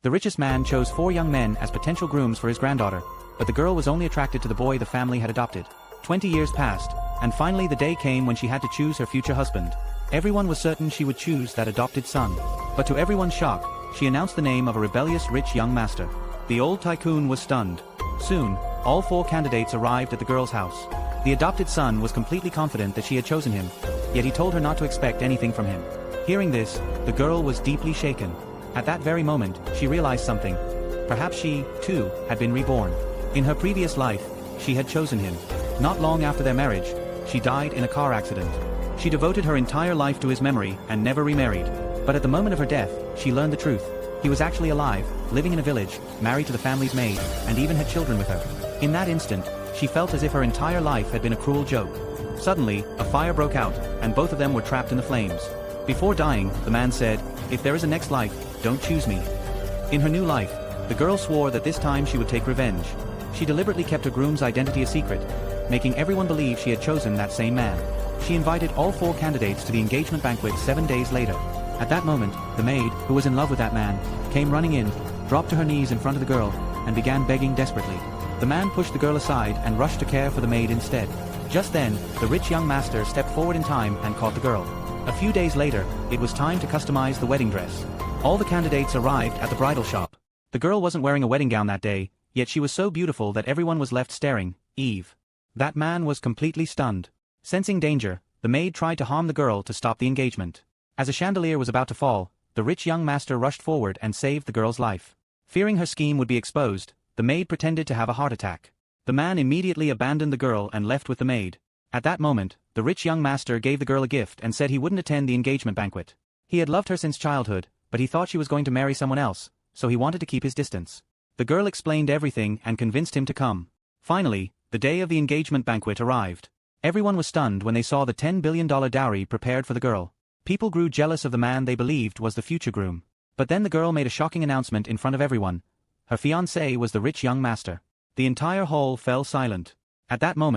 The richest man chose 4 young men as potential grooms for his granddaughter, but the girl was only attracted to the boy the family had adopted. 20 years passed, and finally the day came when she had to choose her future husband. Everyone was certain she would choose that adopted son. But to everyone's shock, she announced the name of a rebellious rich young master. The old tycoon was stunned. Soon, all 4 candidates arrived at the girl's house. The adopted son was completely confident that she had chosen him, yet he told her not to expect anything from him. Hearing this, the girl was deeply shaken. At that very moment, she realized something. Perhaps she, too, had been reborn. In her previous life, she had chosen him. Not long after their marriage, she died in a car accident. She devoted her entire life to his memory and never remarried. But at the moment of her death, she learned the truth. He was actually alive, living in a village, married to the family's maid, and even had children with her. In that instant, she felt as if her entire life had been a cruel joke. Suddenly, a fire broke out, and both of them were trapped in the flames. Before dying, the man said, "If there is a next life, don't choose me." In her new life, the girl swore that this time she would take revenge. She deliberately kept her groom's identity a secret, making everyone believe she had chosen that same man. She invited all 4 candidates to the engagement banquet 7 days later. At that moment, the maid, who was in love with that man, came running in, dropped to her knees in front of the girl, and began begging desperately. The man pushed the girl aside and rushed to care for the maid instead. Just then, the rich young master stepped forward in time and caught the girl. A few days later, it was time to customize the wedding dress. All the candidates arrived at the bridal shop. The girl wasn't wearing a wedding gown that day, yet she was so beautiful that everyone was left staring. Eve. That man was completely stunned. Sensing danger, the maid tried to harm the girl to stop the engagement. As a chandelier was about to fall, the rich young master rushed forward and saved the girl's life. Fearing her scheme would be exposed, the maid pretended to have a heart attack. The man immediately abandoned the girl and left with the maid. At that moment, the rich young master gave the girl a gift and said he wouldn't attend the engagement banquet. He had loved her since childhood, but he thought she was going to marry someone else, so he wanted to keep his distance. The girl explained everything and convinced him to come. Finally, the day of the engagement banquet arrived. Everyone was stunned when they saw the $10 billion dowry prepared for the girl. People grew jealous of the man they believed was the future groom. But then the girl made a shocking announcement in front of everyone. Her fiancé was the rich young master. The entire hall fell silent. At that moment,